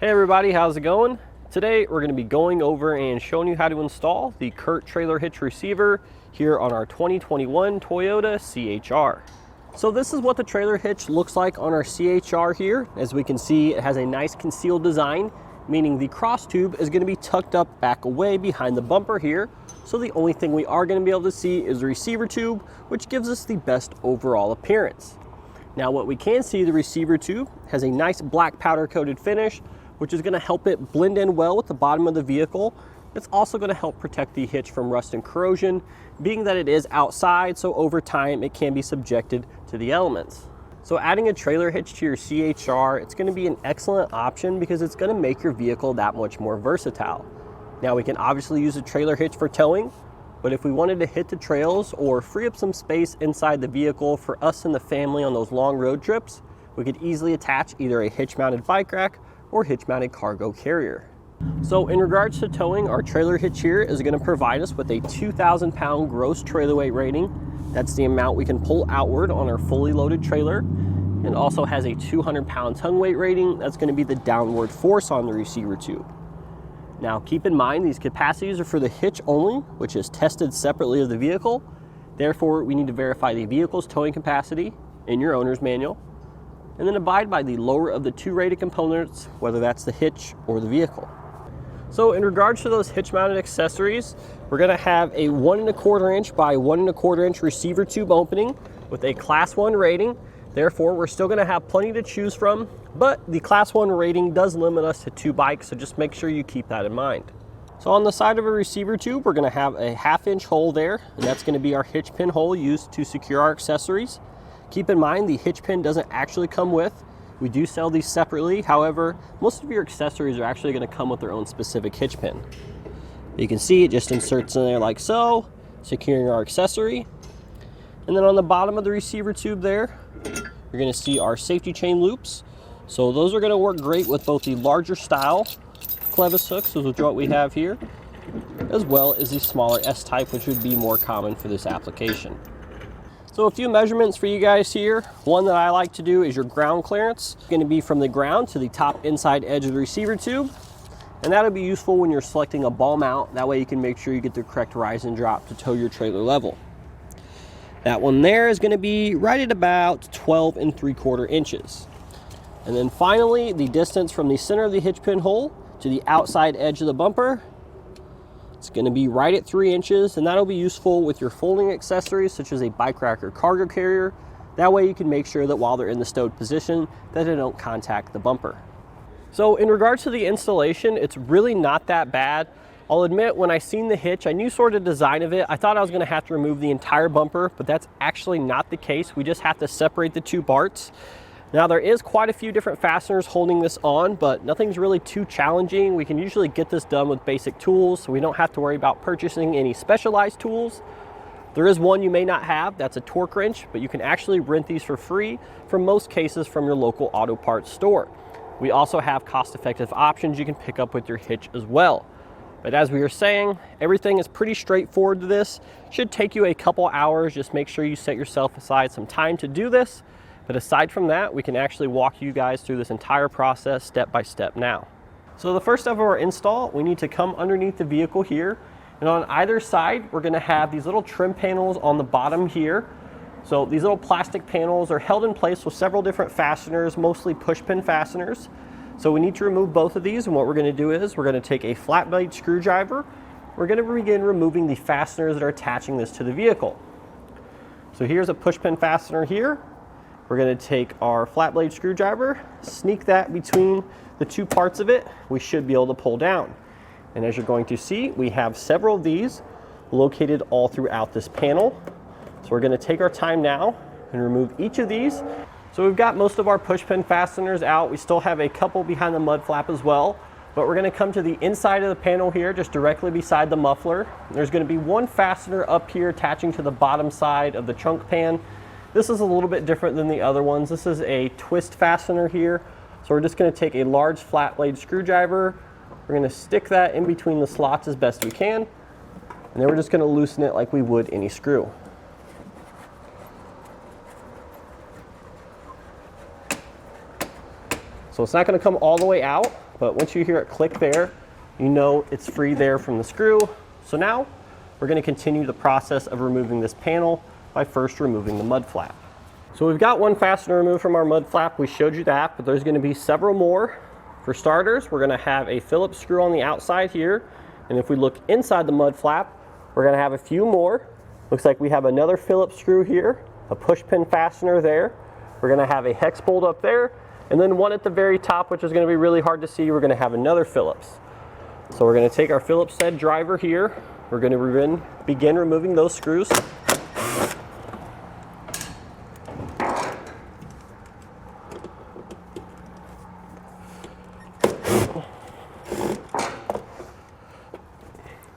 Hey everybody, how's it going? Today we're going to be going over and showing you how to install the Curt Trailer Hitch Receiver here on our 2021 Toyota CHR. So this is what the trailer hitch looks like on our CHR here. As we can see, it has a nice concealed design, meaning the cross tube is going to be tucked up back away behind the bumper here. So the only thing we are going to be able to see is the receiver tube, which gives us the best overall appearance. Now what we can see, the receiver tube has a nice black powder coated finish, which is going to help it blend in well with the bottom of the vehicle. It's also going to help protect the hitch from rust and corrosion, being that it is outside, so over time it can be subjected to the elements. So adding a trailer hitch to your CHR, it's going to be an excellent option because it's going to make your vehicle that much more versatile. Now we can obviously use a trailer hitch for towing, but if we wanted to hit the trails or free up some space inside the vehicle for us and the family on those long road trips, we could easily attach either a hitch mounted bike rack or hitch mounted cargo carrier. So in regards to towing, our trailer hitch here is going to provide us with a 2,000 pound gross trailer weight rating. That's the amount we can pull outward on our fully loaded trailer, and also has a 200 pound tongue weight rating. That's going to be the downward force on the receiver tube. Now keep in mind, these capacities are for the hitch only, which is tested separately of the vehicle. Therefore, we need to verify the vehicle's towing capacity in your owner's manual, and then abide by the lower of the two rated components, whether that's the hitch or the vehicle. So in regards to those hitch mounted accessories, we're going to have a 1 1/4 inch by 1 1/4 inch receiver tube opening with a class 1 rating. Therefore, we're still going to have plenty to choose from, but the class 1 rating does limit us to 2 bikes, so just make sure you keep that in mind. So on the side of a receiver tube, we're going to have a 1/2 inch hole there, and that's going to be our hitch pin hole used to secure our accessories. Keep in mind, the hitch pin doesn't actually come with. We do sell these separately. However, most of your accessories are actually going to come with their own specific hitch pin. You can see it just inserts in there like so, securing our accessory. And then on the bottom of the receiver tube there, you're going to see our safety chain loops. So those are going to work great with both the larger style clevis hooks, which is what we have here, as well as the smaller S-type, which would be more common for this application. So a few measurements for you guys here. One that I like to do is your ground clearance. It's going to be from the ground to the top inside edge of the receiver tube. And that'll be useful when you're selecting a ball mount. That way you can make sure you get the correct rise and drop to tow your trailer level. That one there is going to be right at about 12 3/4 inches. And then finally, the distance from the center of the hitch pin hole to the outside edge of the bumper, it's going to be right at 3 inches, and that'll be useful with your folding accessories such as a bike rack or cargo carrier. That way you can make sure that while they're in the stowed position that they don't contact the bumper. So in regards to the installation, it's really not that bad. I'll admit, when I seen the hitch, I knew sort of design of it. I thought I was going to have to remove the entire bumper, but that's actually not the case. We just have to separate the two parts. Now there is quite a few different fasteners holding this on, but nothing's really too challenging. We can usually get this done with basic tools, so we don't have to worry about purchasing any specialized tools. There is one you may not have, that's a torque wrench, but you can actually rent these for free for most cases from your local auto parts store. We also have cost-effective options you can pick up with your hitch as well. But as we were saying, everything is pretty straightforward to this. Should take you a couple hours. Just make sure you set yourself aside some time to do this. But aside from that, we can actually walk you guys through this entire process step by step now. So the first step of our install, we need to come underneath the vehicle here. And on either side, we're going to have these little trim panels on the bottom here. So these little plastic panels are held in place with several different fasteners, mostly push pin fasteners. So we need to remove both of these, and what we're going to do is we're going to take a flat blade screwdriver. We're going to begin removing the fasteners that are attaching this to the vehicle. So here's a push pin fastener here. We're going to take our flat blade screwdriver, sneak that between the two parts of it. We should be able to pull down. And as you're going to see, we have several of these located all throughout this panel. So we're going to take our time now and remove each of these. So we've got most of our push pin fasteners out. We still have a couple behind the mud flap as well, but we're going to come to the inside of the panel here, just directly beside the muffler. There's going to be one fastener up here attaching to the bottom side of the trunk pan. This is a little bit different than the other ones. This is a twist fastener here. So we're just going to take a large flat blade screwdriver. We're going to stick that in between the slots as best we can. And then we're just going to loosen it like we would any screw. So it's not going to come all the way out, but once you hear it click there, you know it's free there from the screw. So now we're going to continue the process of removing this panel by first removing the mud flap. So we've got one fastener removed from our mud flap. We showed you that, but there's going to be several more. For starters, we're going to have a Phillips screw on the outside here, and if we look inside the mud flap, we're going to have a few more. Looks like we have another Phillips screw here, a push pin fastener there. We're going to have a hex bolt up there, and then one at the very top, which is going to be really hard to see. We're going to have another Phillips. So we're going to take our Phillips head driver here. We're going to begin removing those screws.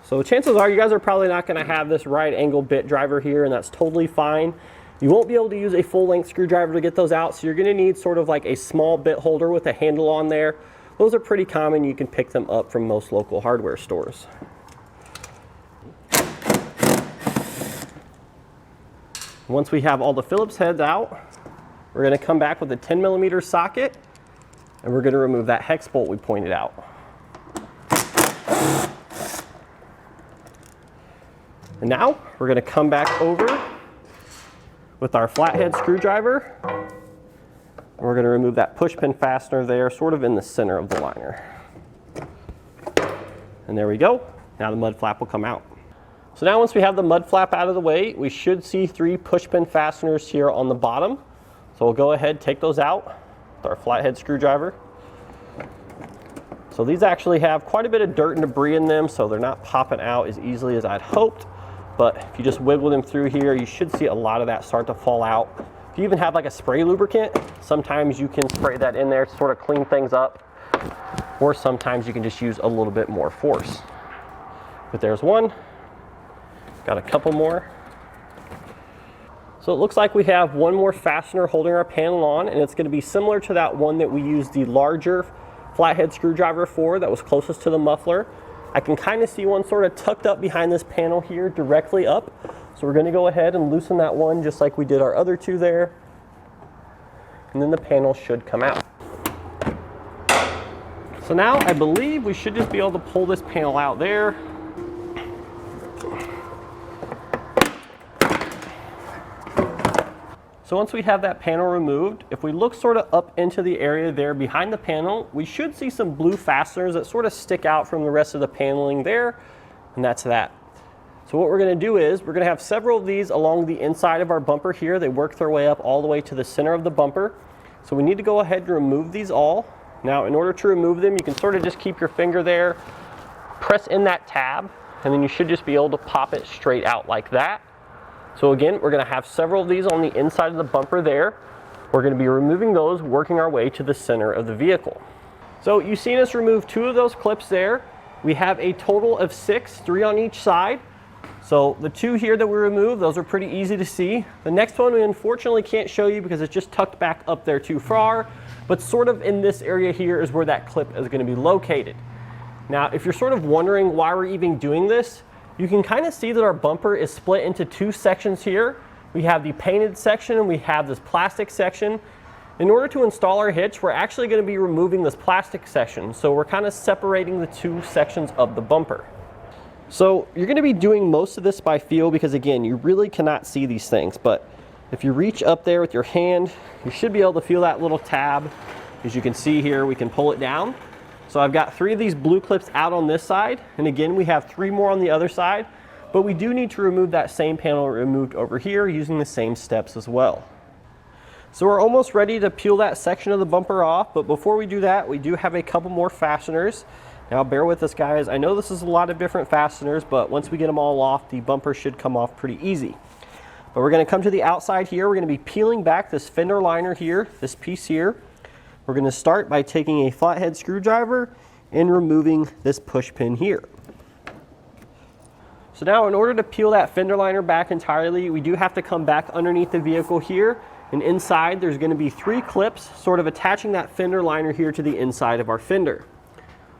So chances are you guys are probably not going to have this right angle bit driver here, and that's totally fine. You won't be able to use a full length screwdriver to get those out, so you're going to need sort of like a small bit holder with a handle on there. Those are pretty common. You can pick them up from most local hardware stores. Once we have all the Phillips heads out, we're going to come back with a 10mm socket, and we're going to remove that hex bolt we pointed out. And now we're going to come back over with our flathead screwdriver. And we're going to remove that push pin fastener there, sort of in the center of the liner. And there we go. Now the mud flap will come out. So now once we have the mud flap out of the way, we should see 3 push pin fasteners here on the bottom. So we'll go ahead, take those out with our flathead screwdriver. So these actually have quite a bit of dirt and debris in them, so they're not popping out as easily as I'd hoped. But if you just wiggle them through here, you should see a lot of that start to fall out. If you even have like a spray lubricant, sometimes you can spray that in there to sort of clean things up, or sometimes you can just use a little bit more force. But there's one, got a couple more. So it looks like we have one more fastener holding our panel on, and it's going to be similar to that one that we used the larger flathead screwdriver for that was closest to the muffler. I can kind of see one sort of tucked up behind this panel here directly up. So we're going to go ahead and loosen that one just like we did our other two there. And then the panel should come out. So now I believe we should just be able to pull this panel out there. So once we have that panel removed, if we look sort of up into the area there behind the panel, we should see some blue fasteners that sort of stick out from the rest of the paneling there, and that's that. So what we're going to do is we're going to have several of these along the inside of our bumper here. They work their way up all the way to the center of the bumper. So we need to go ahead and remove these all. Now in order to remove them, you can sort of just keep your finger there, press in that tab, and then you should just be able to pop it straight out like that. So again, we're going to have several of these on the inside of the bumper there. We're going to be removing those, working our way to the center of the vehicle. So you've seen us remove 2 of those clips there. We have a total of 6, 3 on each side. So the 2 here that we removed, those are pretty easy to see. The next one we unfortunately can't show you because it's just tucked back up there too far, but sort of in this area here is where that clip is going to be located. Now, if you're sort of wondering why we're even doing this, you can kind of see that our bumper is split into 2 sections here. We have the painted section and we have this plastic section. In order to install our hitch, we're actually going to be removing this plastic section. So we're kind of separating the 2 sections of the bumper. So you're going to be doing most of this by feel because again, you really cannot see these things. But if you reach up there with your hand, you should be able to feel that little tab. As you can see here, we can pull it down. So I've got 3 of these blue clips out on this side, and again we have 3 more on the other side, but we do need to remove that same panel removed over here using the same steps as well. So we're almost ready to peel that section of the bumper off, but before we do that, we do have a couple more fasteners. Now bear with us guys, I know this is a lot of different fasteners, but once we get them all off, the bumper should come off pretty easy. But we're going to come to the outside here, we're going to be peeling back this fender liner here, this piece here. We're going to start by taking a flathead screwdriver and removing this push pin here. So now in order to peel that fender liner back entirely, we do have to come back underneath the vehicle here, and inside there's going to be 3 clips sort of attaching that fender liner here to the inside of our fender.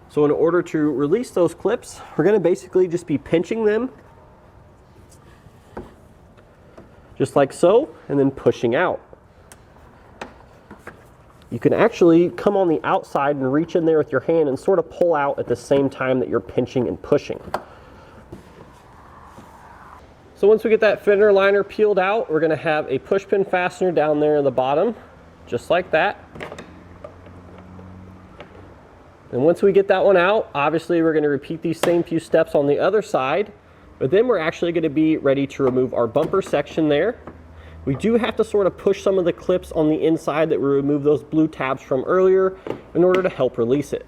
So in order to release those clips, we're going to basically just be pinching them just like so, and then pushing out. you can actually come on the outside and reach in there with your hand and sort of pull out at the same time that you're pinching and pushing. So once we get that fender liner peeled out, we're going to have a push pin fastener down there in the bottom, just like that. And once we get that one out, obviously we're going to repeat these same few steps on the other side, but then we're actually going to be ready to remove our bumper section there. We do have to sort of push some of the clips on the inside that we removed those blue tabs from earlier in order to help release it.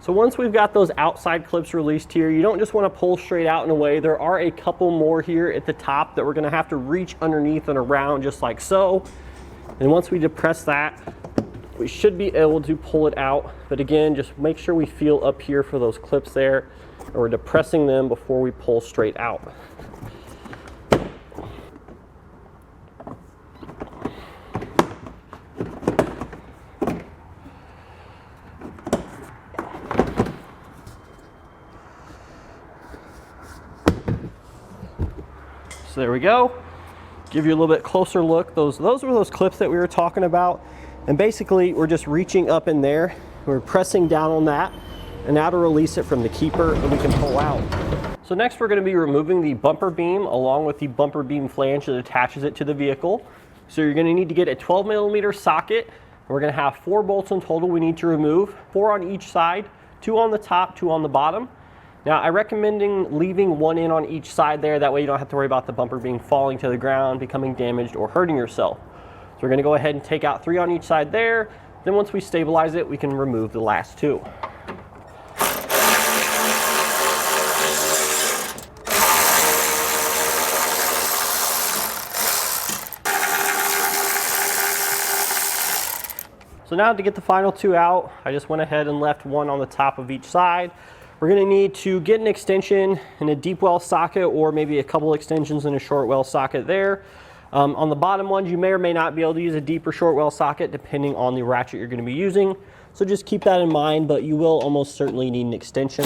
So once we've got those outside clips released here, you don't just want to pull straight out and away. There are a couple more here at the top that we're going to have to reach underneath and around just like so. And once we depress that, we should be able to pull it out. But again, just make sure we feel up here for those clips there, and we're depressing them before we pull straight out. So there we go. Give you a little bit closer look. Those were those clips that we were talking about. And basically, we're just reaching up in there. We're pressing down on that. And now to release it from the keeper, and we can pull out. So next, we're going to be removing the bumper beam along with the bumper beam flange that attaches it to the vehicle. So you're going to need to get a 12mm socket. We're going to have 4 bolts in total we need to remove, 4 on each side, 2 on the top, 2 on the bottom. Now, I'm recommending leaving 1 in on each side there. That way you don't have to worry about the bumper beam falling to the ground, becoming damaged, or hurting yourself. So we're going to go ahead and take out 3 on each side there. Then once we stabilize it, we can remove the last 2. So now to get the final 2 out, I just went ahead and left 1 on the top of each side. We're going to need to get an extension in a deep well socket, or maybe a couple extensions in a short well socket there. On the bottom ones, you may or may not be able to use a deep or short well socket depending on the ratchet you're going to be using. So just keep that in mind, but you will almost certainly need an extension.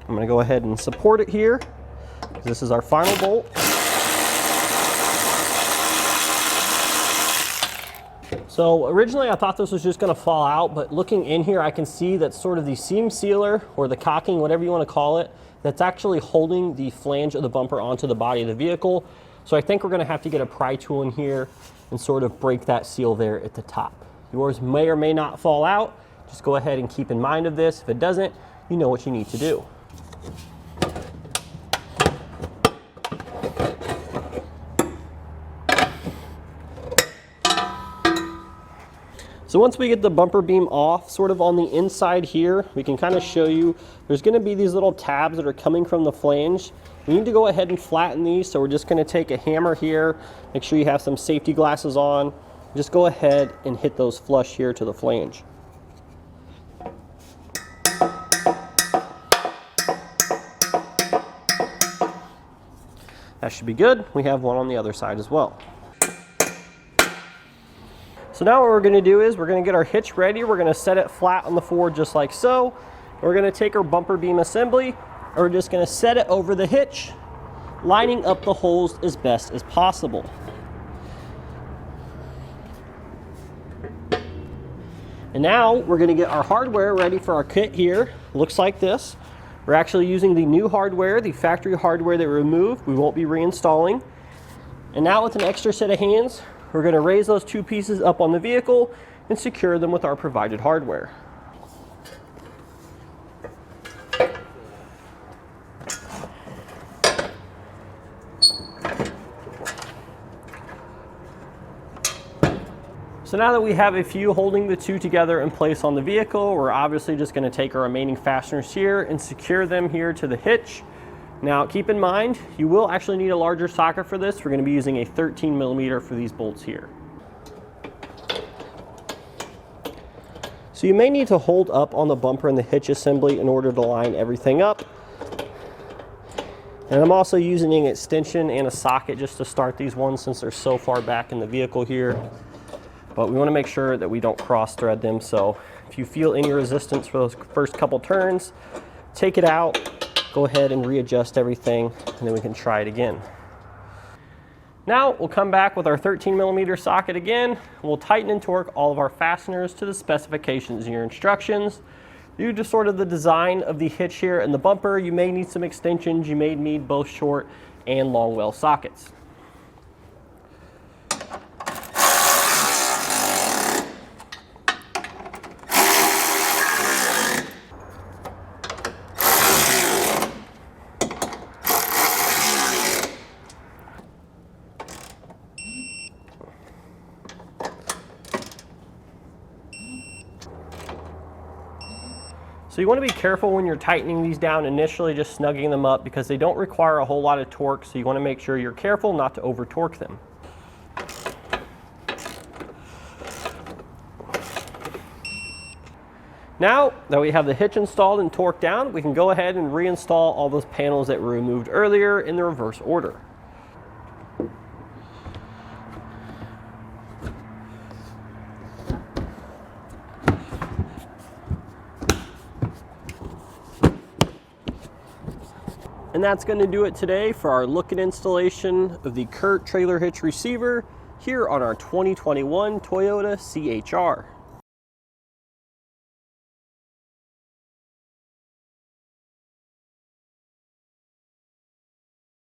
I'm going to go ahead and support it here. This is our final bolt. So originally I thought this was just going to fall out, but looking in here I can see that sort of the seam sealer, or the caulking, whatever you want to call it, that's actually holding the flange of the bumper onto the body of the vehicle. So I think we're going to have to get a pry tool in here and sort of break that seal there at the top. Yours may or may not fall out. Just go ahead and keep in mind of this. If it doesn't, you know what you need to do. So once we get the bumper beam off, sort of on the inside here, we can kind of show you, there's going to be these little tabs that are coming from the flange. We need to go ahead and flatten these, so we're just going to take a hammer here, make sure you have some safety glasses on, just go ahead and hit those flush here to the flange. That should be good. We have one on the other side as well. So now what we're going to do is we're going to get our hitch ready. We're going to set it flat on the Ford just like so. We're going to take our bumper beam assembly, and we're just going to set it over the hitch, lining up the holes as best as possible. And now we're going to get our hardware ready for our kit here. Looks like this. We're actually using the new hardware, the factory hardware that we removed. We won't be reinstalling. And now with an extra set of hands, we're going to raise those 2 pieces up on the vehicle and secure them with our provided hardware. So now that we have a few holding the 2 together in place on the vehicle, we're obviously just going to take our remaining fasteners here and secure them here to the hitch. Now keep in mind, you will actually need a larger socket for this. We're going to be using a 13mm for these bolts here. So you may need to hold up on the bumper and the hitch assembly in order to line everything up. And I'm also using an extension and a socket just to start these ones since they're so far back in the vehicle here. But we want to make sure that we don't cross thread them, so If you feel any resistance for those first couple turns, take it out, go ahead and readjust everything, and then we can try it again. Now we'll come back with our 13mm socket again. We'll tighten and torque all of our fasteners to the specifications in your instructions. Due to sort of the design of the hitch here and the bumper, you may need some extensions. You may need both short and long well sockets. So you want to be careful when you're tightening these down initially, just snugging them up, because they don't require a whole lot of torque, so you want to make sure you're careful not to over torque them. Now that we have the hitch installed and torqued down, we can go ahead and reinstall all those panels that were removed earlier in the reverse order. And that's going to do it today for our look at installation of the Curt Trailer Hitch Receiver here on our 2021 Toyota CHR.